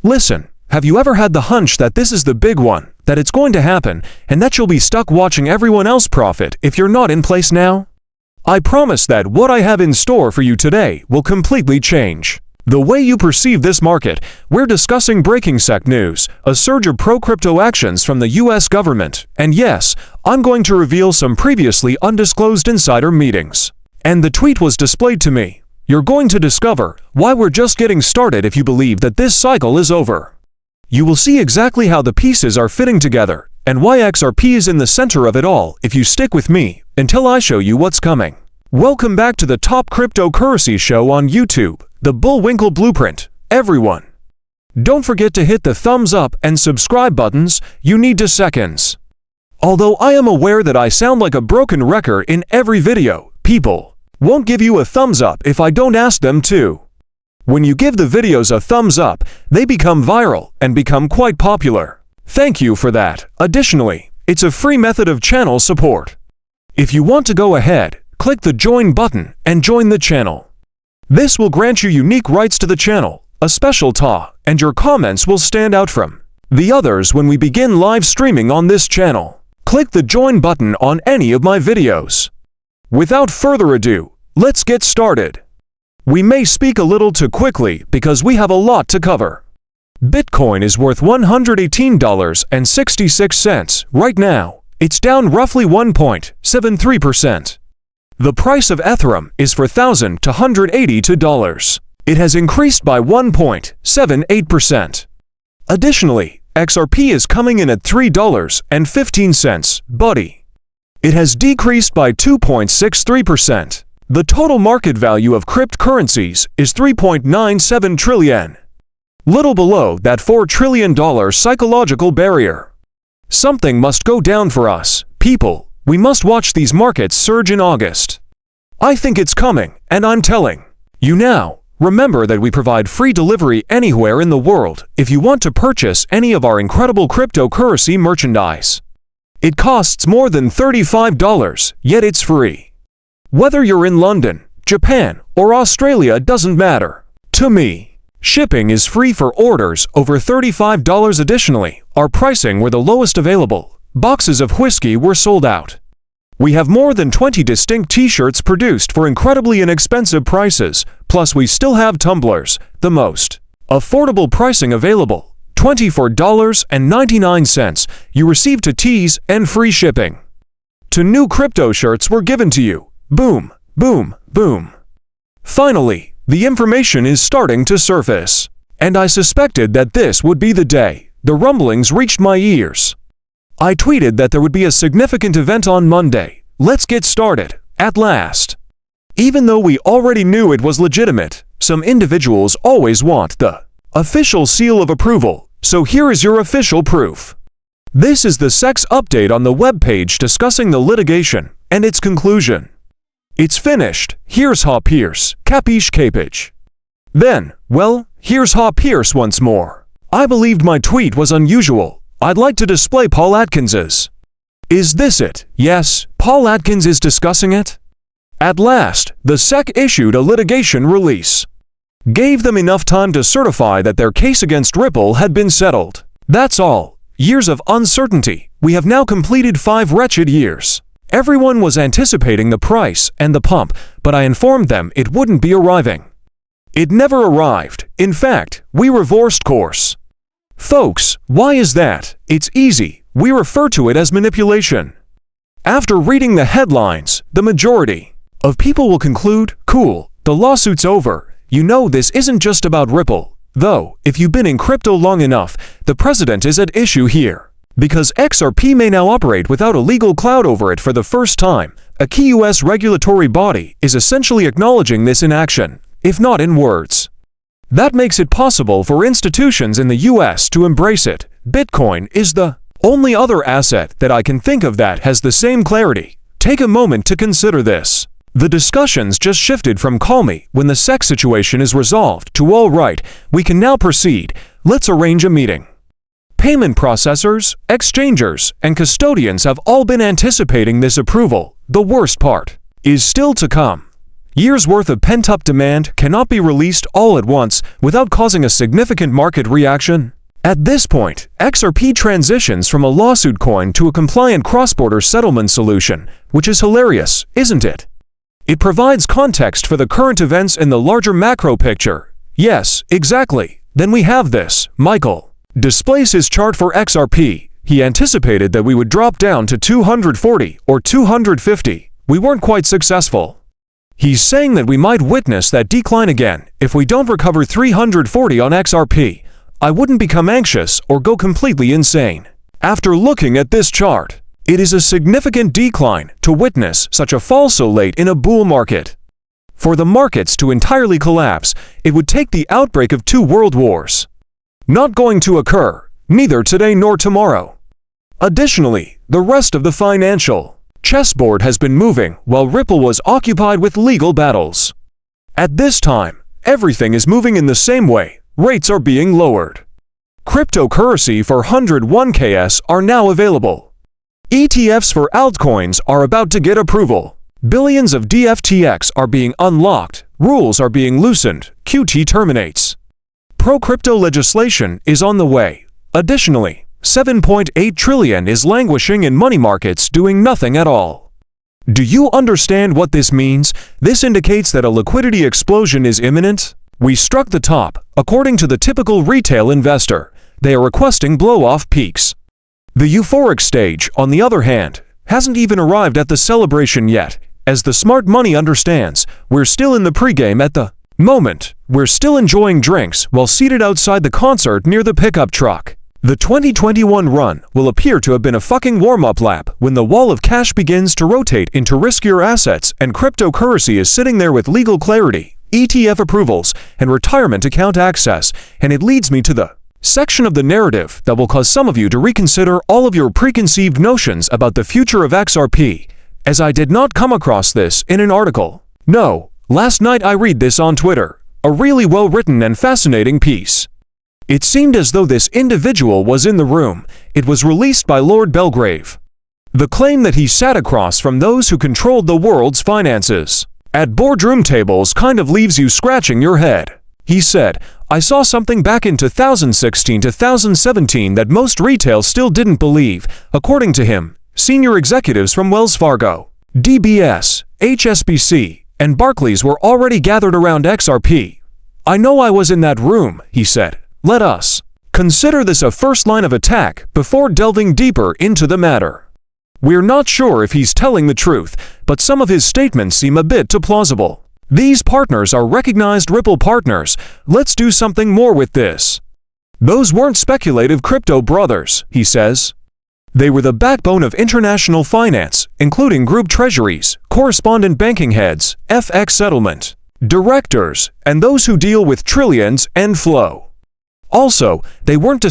Listen, have you ever had the hunch that this is the big one, that it's going to happen, and that you'll be stuck watching everyone else profit if you're not in place now? I promise that what I have in store for you today will completely change the way you perceive this market. We're discussing breaking SEC news, a surge of pro-crypto actions from the US government, and yes, I'm going to reveal some previously undisclosed insider meetings. And the tweet was displayed to me. You're going to discover why we're just getting started if you believe that this cycle is over. You will see exactly how the pieces are fitting together, and why XRP is in the center of it all if you stick with me until I show you what's coming. Welcome back to the top cryptocurrency show on YouTube, the Bullwinkle Blueprint, everyone. Don't forget to hit the thumbs up and subscribe buttons, you need 2 seconds. Although I am aware that I sound like a broken record in every video, people won't give you a thumbs up if I don't ask them to. When you give the videos a thumbs up, they become viral and become quite popular. Thank you for that. Additionally, it's a free method of channel support. If you want to go ahead, click the join button and join the channel. This will grant you unique rights to the channel, a special TA, and your comments will stand out from the others when we begin live streaming on this channel. Click the join button on any of my videos. Without further ado, let's get started. We may speak a little too quickly because we have a lot to cover. Bitcoin is worth $118.66 right now. It's down roughly 1.73%. The price of Ethereum is $4,282. It has increased by 1.78%. Additionally, XRP is coming in at $3.15 buddy. It has decreased by 2.63%. The total market value of cryptocurrencies is $3.97 trillion. Little below that $4 trillion psychological barrier. Something must go down for us, people. We must watch these markets surge in August. I think it's coming, and I'm telling you now. Remember that we provide free delivery anywhere in the world if you want to purchase any of our incredible cryptocurrency merchandise. It costs more than $35, yet it's free. Whether you're in London, Japan, or Australia doesn't matter. To me, shipping is free for orders over $35. Additionally, our pricing were the lowest available. Boxes of whiskey were sold out. We have more than 20 distinct t-shirts produced for incredibly inexpensive prices, plus we still have tumblers, the most affordable pricing available, $24.99. You received 2 teas and free shipping. 2 new crypto shirts were given to you. Boom, boom, boom. Finally, the information is starting to surface. And I suspected that this would be the day the rumblings reached my ears. I tweeted that there would be a significant event on Monday. Let's get started, at last. Even though we already knew it was legitimate, some individuals always want the official seal of approval, so here is your official proof. This is the SEC's update on the web page discussing the litigation and its conclusion. It's finished. Here's 𝗙𝗶H. Then, well, here's 𝗙𝗶 once more. I believed my tweet was unusual. I'd like to display Paul Atkins's. Is this it? Yes, Paul Atkins is discussing it. At last, the SEC issued a litigation release. Gave them enough time to certify that their case against Ripple had been settled. That's all. Years of uncertainty. We have now completed 5 wretched years. Everyone was anticipating the price and the pump, but I informed them it wouldn't be arriving. It never arrived. In fact, we reversed course. Folks, why is that? It's easy. We refer to it as manipulation. After reading the headlines, the majority of people will conclude, cool, the lawsuit's over. You know this isn't just about Ripple. Though, if you've been in crypto long enough, the precedent is at issue here. Because XRP may now operate without a legal cloud over it for the first time, a key US regulatory body is essentially acknowledging this in action, if not in words. That makes it possible for institutions in the US to embrace it. Bitcoin is the only other asset that I can think of that has the same clarity. Take a moment to consider this. The discussions just shifted from call me when the SEC situation is resolved to all right, we can now proceed. Let's arrange a meeting. Payment processors, exchangers, and custodians have all been anticipating this approval. The worst part is still to come. Years' worth of pent-up demand cannot be released all at once without causing a significant market reaction. At this point, XRP transitions from a lawsuit coin to a compliant cross-border settlement solution, which is hilarious, isn't it? It provides context for the current events in the larger macro picture. Yes, exactly. Then we have this. Michael displays his chart for XRP. He anticipated that we would drop down to 240 or 250. We weren't quite successful. He's saying that we might witness that decline again if we don't recover 340 on XRP. I wouldn't become anxious or go completely insane. After looking at this chart, it is a significant decline to witness such a fall so late in a bull market. For the markets to entirely collapse, it would take the outbreak of 2 world wars. Not going to occur, neither today nor tomorrow. Additionally, the rest of the financial chessboard has been moving while Ripple was occupied with legal battles. At this time, everything is moving in the same way. Rates are being lowered. Cryptocurrency for 𝗙𝗶 are now available. ETFs for altcoins are about to get approval. Billions of DFTX are being unlocked. Rules are being loosened. QT terminates. Pro-crypto legislation is on the way. Additionally, 7.8 trillion is languishing in money markets doing nothing at all. Do you understand what this means? This indicates that a liquidity explosion is imminent. We struck the top. According to the typical retail investor, they are requesting blow-off peaks. The euphoric stage, on the other hand, hasn't even arrived at the celebration yet. As the smart money understands, we're still in the pregame at the moment. We're still enjoying drinks while seated outside the concert near the pickup truck. The 2021 run will appear to have been a fucking warm-up lap when the wall of cash begins to rotate into riskier assets and cryptocurrency is sitting there with legal clarity, ETF approvals, and retirement account access, and it leads me to the section of the narrative that will cause some of you to reconsider all of your preconceived notions about the future of XRP, as I did not come across this in an article. No, last night I read this on Twitter, a really well-written and fascinating piece. It seemed as though this individual was in the room. It was released by Lord Belgrave. The claim that he sat across from those who controlled the world's finances at boardroom tables kind of leaves you scratching your head. He said, I saw something back in 2016 to 2017 that most retail still didn't believe. According to him, senior executives from Wells Fargo, DBS, HSBC, and Barclays were already gathered around XRP. I know I was in that room, he said. Let us consider this a first line of attack before delving deeper into the matter. We're not sure if he's telling the truth, but some of his statements seem a bit too plausible. These partners are recognized Ripple partners. Let's do something more with this. Those weren't speculative crypto brothers, he says. They were the backbone of international finance, including group treasuries, correspondent banking heads, FX settlement, directors, and those who deal with trillions and flow. Also, they weren't